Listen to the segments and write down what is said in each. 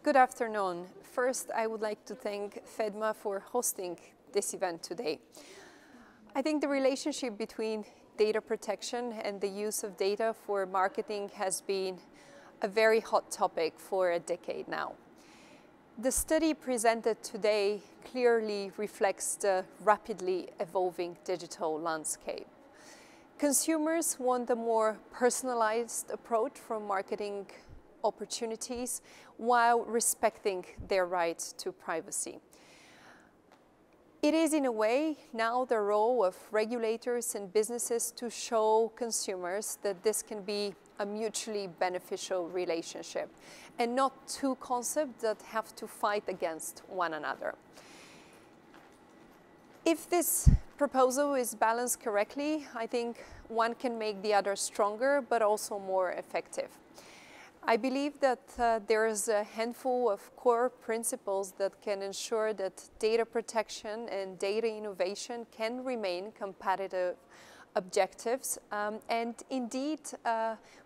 Good afternoon. First, I would like to thank FEDMA for hosting this event today. I think the relationship between data protection and the use of data for marketing has been a very hot topic for a decade now. The study presented today clearly reflects the rapidly evolving digital landscape. Consumers want a more personalized approach from marketing opportunities while respecting their right to privacy. It is, in a way, now the role of regulators and businesses to show consumers that this can be a mutually beneficial relationship and not two concepts that have to fight against one another. If this proposal is balanced correctly, I think one can make the other stronger but also more effective. I believe that there is a handful of core principles that can ensure that data protection and data innovation can remain competitive objectives and indeed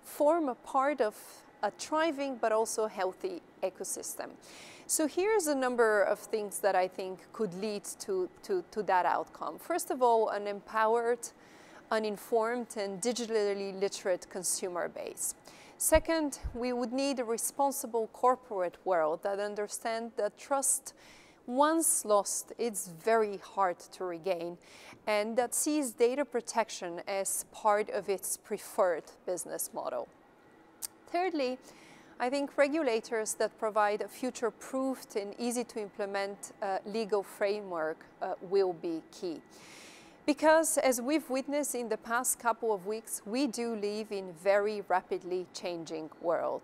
form a part of a thriving but also healthy ecosystem. So here's a number of things that I think could lead to that outcome. First of all, an empowered, uninformed and digitally literate consumer base. Second, we would need a responsible corporate world that understands that trust, once lost, it's very hard to regain, and that sees data protection as part of its preferred business model. Thirdly, I think regulators that provide a future-proofed and easy-to-implement legal framework will be key. Because, as we've witnessed in the past couple of weeks, we do live in a very rapidly changing world.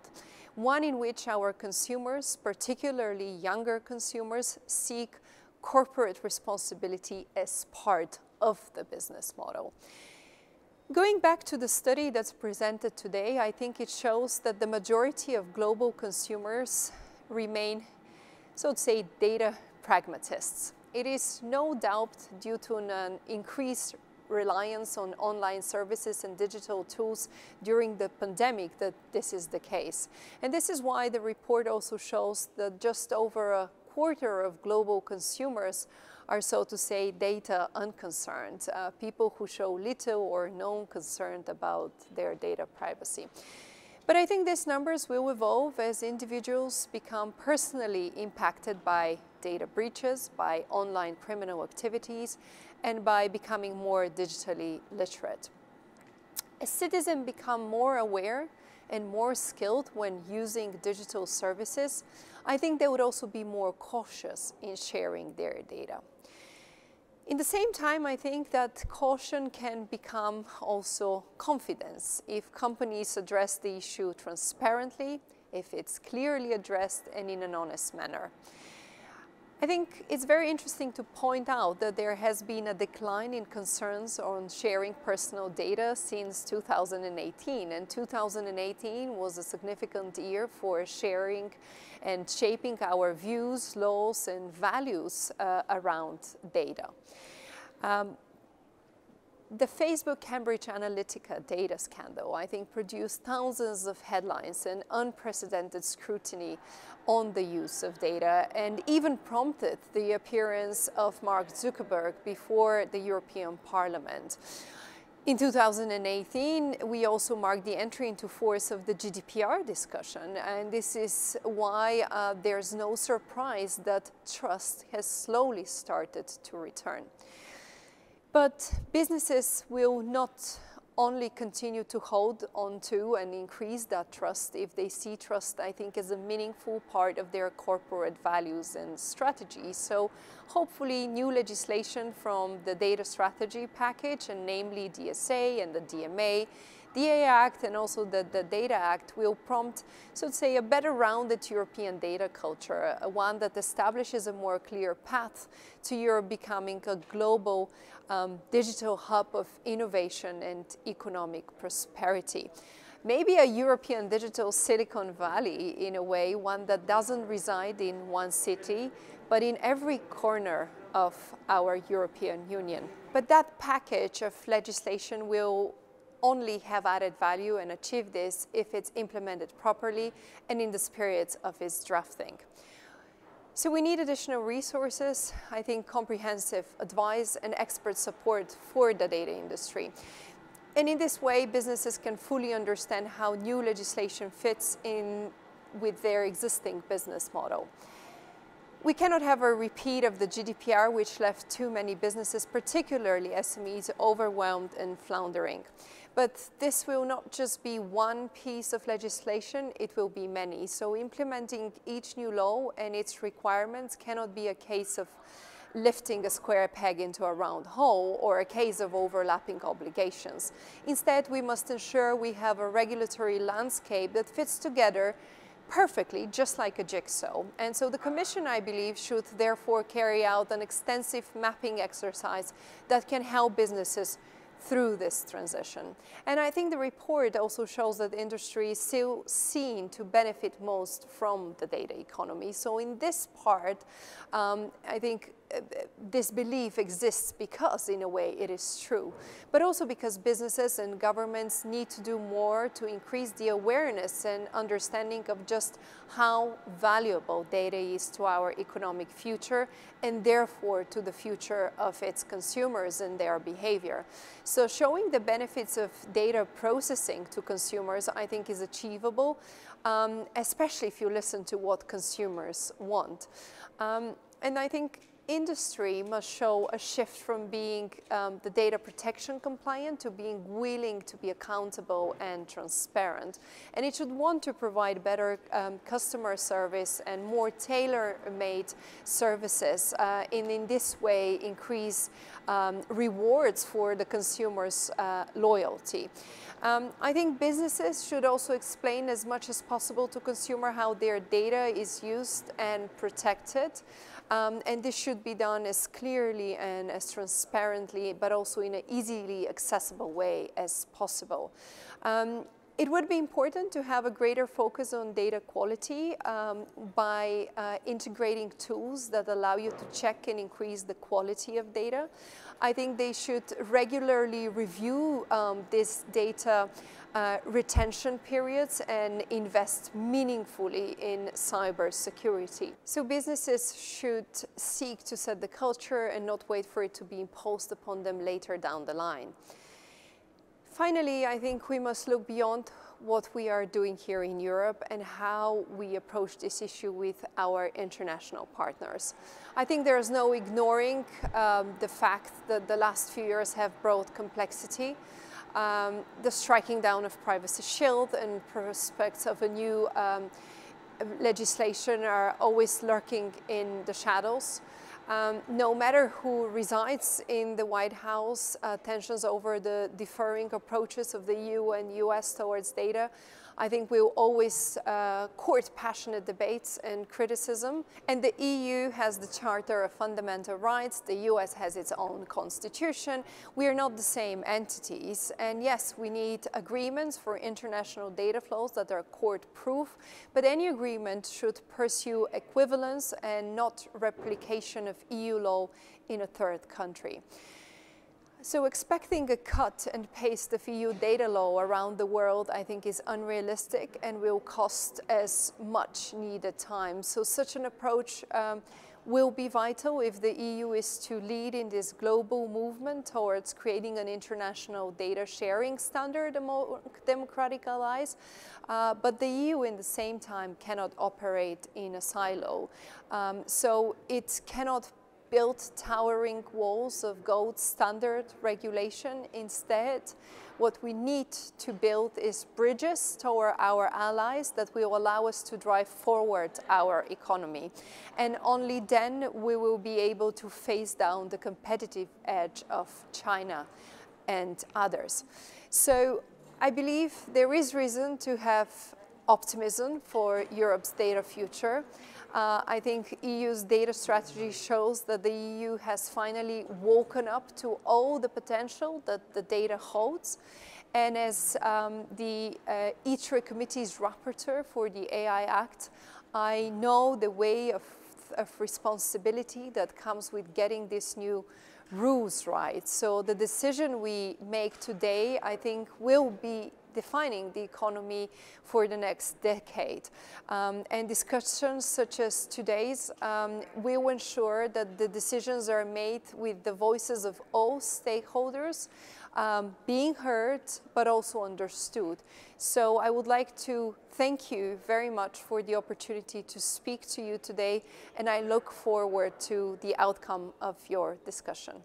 One in which our consumers, particularly younger consumers, seek corporate responsibility as part of the business model. Going back to the study that's presented today, I think it shows that the majority of global consumers remain, so to say, data pragmatists. It is no doubt due to an increased reliance on online services and digital tools during the pandemic that this is the case. And this is why the report also shows that just over a quarter of global consumers are, so to say, data unconcerned, people who show little or no concern about their data privacy. But I think these numbers will evolve as individuals become personally impacted by data breaches, by online criminal activities, and by becoming more digitally literate. As citizens become more aware and more skilled when using digital services, I think they would also be more cautious in sharing their data. In the same time, I think that caution can become also confidence if companies address the issue transparently, if it's clearly addressed and in an honest manner. I think it's very interesting to point out that there has been a decline in concerns on sharing personal data since 2018, and 2018 was a significant year for sharing and shaping our views, laws, and values around data. The Facebook Cambridge Analytica data scandal, I think, produced thousands of headlines and unprecedented scrutiny on the use of data, and even prompted the appearance of Mark Zuckerberg before the European Parliament. In 2018, we also marked the entry into force of the GDPR discussion, and this is why there's no surprise that trust has slowly started to return. But businesses will not only continue to hold on to and increase that trust if they see trust, I think, as a meaningful part of their corporate values and strategies. So hopefully new legislation from the data strategy package, and namely DSA and the DMA, the AI Act and also the Data Act will prompt, so to say, a better rounded European data culture, one that establishes a more clear path to Europe becoming a global digital hub of innovation and economic prosperity. Maybe a European digital Silicon Valley, in a way, one that doesn't reside in one city, but in every corner of our European Union. But that package of legislation will only have added value and achieve this if it's implemented properly and in the spirit of its drafting. So we need additional resources, I think comprehensive advice and expert support for the data industry. And in this way, businesses can fully understand how new legislation fits in with their existing business model. We cannot have a repeat of the GDPR, which left too many businesses, particularly SMEs, overwhelmed and floundering. But this will not just be one piece of legislation, it will be many. So implementing each new law and its requirements cannot be a case of lifting a square peg into a round hole or a case of overlapping obligations. Instead, we must ensure we have a regulatory landscape that fits together perfectly, just like a jigsaw. And so the Commission, I believe, should therefore carry out an extensive mapping exercise that can help businesses through this transition. And I think the report also shows that the industry is still seen to benefit most from the data economy. So in this part, I think this belief exists because, in a way, it is true, but also because businesses and governments need to do more to increase the awareness and understanding of just how valuable data is to our economic future and therefore to the future of its consumers and their behavior. So showing the benefits of data processing to consumers, I think, is achievable, especially if you listen to what consumers want. And I think industry must show a shift from being the data protection compliant to being willing to be accountable and transparent. And it should want to provide better customer service and more tailor-made services, and in this way increase rewards for the consumer's loyalty. I think businesses should also explain as much as possible to consumer how their data is used and protected. And this should be done as clearly and as transparently, but also in an easily accessible way as possible. It would be important to have a greater focus on data quality by integrating tools that allow you to check and increase the quality of data. I think they should regularly review this data retention periods and invest meaningfully in cybersecurity. So businesses should seek to set the culture and not wait for it to be imposed upon them later down the line. Finally, I think we must look beyond what we are doing here in Europe and how we approach this issue with our international partners. I think there is no ignoring the fact that the last few years have brought complexity. The striking down of Privacy Shield and prospects of a new legislation are always lurking in the shadows. No matter who resides in the White House, tensions over the differing approaches of the EU and US towards data, I think we'll always court passionate debates and criticism. And the EU has the Charter of Fundamental Rights, the US has its own constitution. We are not the same entities. And yes, we need agreements for international data flows that are court-proof, but any agreement should pursue equivalence and not replication of EU law in a third country. So expecting a cut and paste of EU data law around the world, I think, is unrealistic and will cost as much needed time. So such an approach will be vital if the EU is to lead in this global movement towards creating an international data sharing standard among democratic allies. But the EU, in the same time, cannot operate in a silo. So it cannot build towering walls of gold standard regulation. Instead, what we need to build is bridges toward our allies that will allow us to drive forward our economy. And only then we will be able to face down the competitive edge of China and others. So I believe there is reason to have optimism for Europe's data future. I think EU's data strategy shows that the EU has finally woken up to all the potential that the data holds. And as the ITRE Committee's rapporteur for the AI Act, I know the way of responsibility that comes with getting this new rules right. So the decision we make today, I think, will be defining the economy for the next decade. And discussions such as today's will ensure that the decisions are made with the voices of all stakeholders being heard, but also understood. So I would like to thank you very much for the opportunity to speak to you today, and I look forward to the outcome of your discussion.